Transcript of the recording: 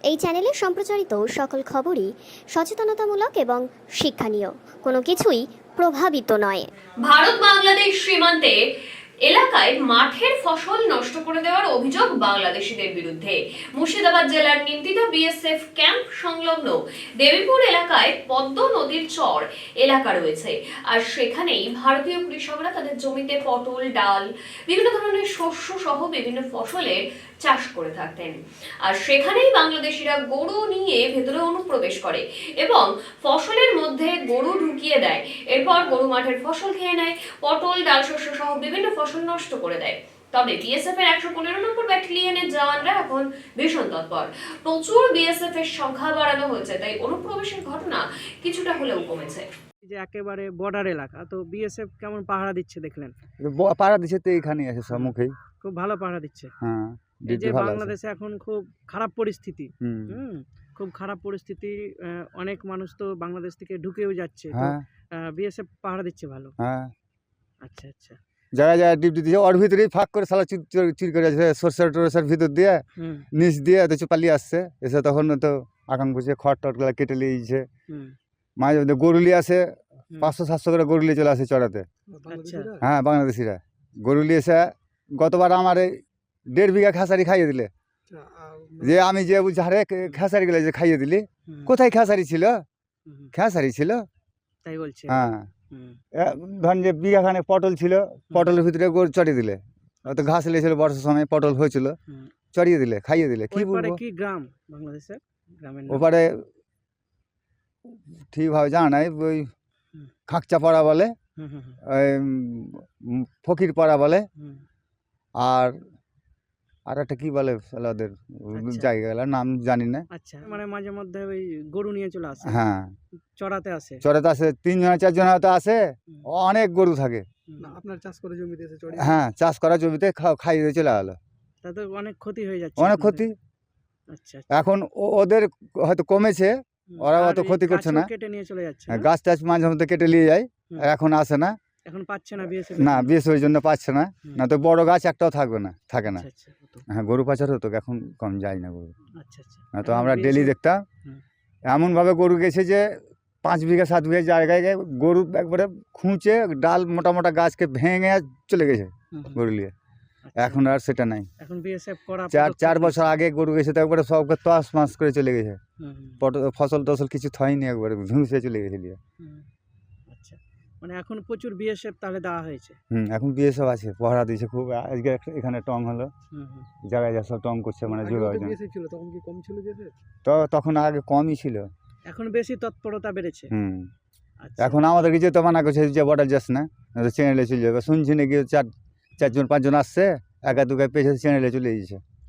এই চ্যানেলে সম্প্রচারিত সকল খবরই সচেতনতামূলক এবং শিক্ষণীয়, কোনো কিছুই প্রভাবিত নয়। ভারত বাংলাদেশ সীমান্তে এলাকায় মাঠের ফসল নষ্ট করে দেওয়ার অভিযোগ বাংলাদেশিদের বিরুদ্ধে। মুর্শিদাবাদ জেলার নিমতিতা বিএসএফ ক্যাম্প সংলগ্ন দেবীপুর এলাকায় পদ্ম নদীর চর এলাকা রয়েছে, আর সেখানেই ভারতীয় কৃষকরা তাদের জমিতে পটল, ডাল, বিভিন্ন ধরনের শস্য সহ বিভিন্ন ফসলের চাষ করে থাকতেন। আর সেখানেই বাংলাদেশিরা গরু নিয়ে ভেতরে অনুপ্রবেশ করে এবং ফসলের মধ্যে গরু ঢুকিয়ে দেয়। এরপর গরু মাঠের ফসল খেয়ে নেয়, পটল, ডাল শস্য সহ বিভিন্ন ফসল নষ্ট করে দেয়। তবে বিএসএফ এর 115 নম্বর ব্যাটালিয়নের জওয়ানরা এখন ভীষণ তৎপর। প্রচুর বিএসএফ এর সংখ্যা বাড়ানো হয়েছে, তাই অনুপ্রবেশের ঘটনা কিছুটা হলেও কমেছে। যে একেবারে বর্ডার এলাকা, তো বিএসএফ কেমন পাহারা দিচ্ছে দেখলেন? পাহারা দিচ্ছে তো এইখানেই আছে সম্মুখেই। খুব ভালো পাহারা দিচ্ছে। হ্যাঁ, এই যে ভালো আছে। বাংলাদেশে এখন খুব খারাপ পরিস্থিতি, হুম, খুব খারাপ পরিস্থিতি, অনেক মানুষ তো বাংলাদেশ থেকে ঢুকেও যাচ্ছে, তো হ্যাঁ বিএসএফ পাহারা দিচ্ছে ভালো। হ্যাঁ, আচ্ছা আচ্ছা। যারা যারা ডিউটি দিচ্ছে ওর ভিতরেই ফাঁক করে সালা চুরি করে আছে, সরষের টরষের ভিতর দিয়ে হুম নিচ দিয়ে তো পালিয়ে আসছে। এসে তখন তো আকাং বুঝে খড় টটগুলা কেটে নিয়েছে। হুম মাঝে মধ্যে গরু নিয়ে আসে, হুম। 500-700 করে গরু নিয়ে চলে আসে চড়াতে। আচ্ছা হ্যাঁ, বাংলাদেশিরা গরু নিয়ে এসে গতবার আমার এই 1.5 বিঘা খেসারি খাইয়ে দিলে। যে আমি যে বলছি আরে খেসারি গুলো যে খাইয়ে দিলি, হুম, কোথায় খেসারি ছিল? হুম, খেসারি ছিল। তাই বলছে। হ্যাঁ, হুম, ধরেন যে বিঘাখানে পটল ছিল, পটলের ভিতরে গরু চড়িয়ে দিলে। তো ঘাস লেগেছিল বর্ষার সময়, পটল হয়েছিল, হুম। চড়িয়ে দিলে, খাইয়ে দিলে। কি ওই পারে বলবো কি গ্রাম বাংলাদেশের? গ্রামের নাম? ওপারে ঠিকভাবে জানা নাই, ওই হুম। খাকচা পাড়া বলে, হুম হুম হুম, ওই ফকির পাড়া বলে, হুম। আর একটা কি বলে ওদের আচ্ছা। জায়গাগুলোর নাম জানি না। আচ্ছা, মানে মাঝে মধ্যে ওই গরু নিয়ে চলে আসে, হ্যাঁ, চড়াতে আসে। চড়াতে আসে 3-4 জন হয়তো আসে, হুম, অনেক গরু থাকে। হুম। না, আপনার চাষ করে জমিতে এসে চড়ে হ্যাঁ, চাষ করা জমিতে খাইয়ে দিয়ে চলে গেলো। তাতে অনেক ক্ষতি হয়ে যাচ্ছে অনেক আপনাদের। ক্ষতি। আচ্ছা আচ্ছা। এখন ওদের হয়তো কমেছে, হুম, ওরা আর অত এই ক্ষতি করছে গাছও না। কেটে নিয়ে চলে যাচ্ছে না? গাছ টাছ মাঝে মধ্যে কেটে নিয়ে যায়, হুম। এখন আসে না। এখন পাচ্ছে না বিএসএফ? না, বেশ ওই জন্য পাচ্ছে না। হুম। না তো বড় গাছ একটাও থাকবে না, থাকে না। আচ্ছা আচ্ছা, হতো। হ্যাঁ, গরু পাচার হতো, এখন কম যায় না গরু। আচ্ছা আচ্ছা। না তো এখন আমরা ডেলি BSF দেখতাম হুম। এমনভাবে গরু গেছে যে 5 বিঘা 7 বিঘা জায়গায় গরু একবারে খুঁচে ডাল মোটা মোটা গাছকে ভেঙে চলে গেছে হুম, হুম। গরু নিয়ে। আচ্ছা। এখন আর সেটা নাই। এখন বিএসএফ করা 4 বছর আগে গরু গেছে তো একবারে সবকে তস মাস করে চলে গেছে। হুম, হুম, ফসল টসল কিছু থয়নি, একবারে ধুঁসে চলে গেছে নিয়ে। হুম। আচ্ছা, মানে এখন প্রচুর বিএসএফ তাহলে দেওয়া হয়েছে। এখন বিএসএফ আছে, পহরা দিয়েছে খুব। আজকে এখানে টং হলো, হুম, হুম। জায়গায় যা সব টং করছে, মানে আগে জোগাড় তো জন্য। বিএসএফ ছিল, তখন কি কম ছিল বিএসএফ? তো তখন আগে কমই ছিল। এখন বেশি তৎপরতা বেড়েছে। আচ্ছা। এখন আমাদেরকে যেতে মানা করছে যে বর্ডার যাস না, চ্যানেলে চলে যাবে। শুনছি নাকি 4 জন 5 জন আসছে, একা দুগায় পেয়েছে চ্যানেলে চলে গেছে।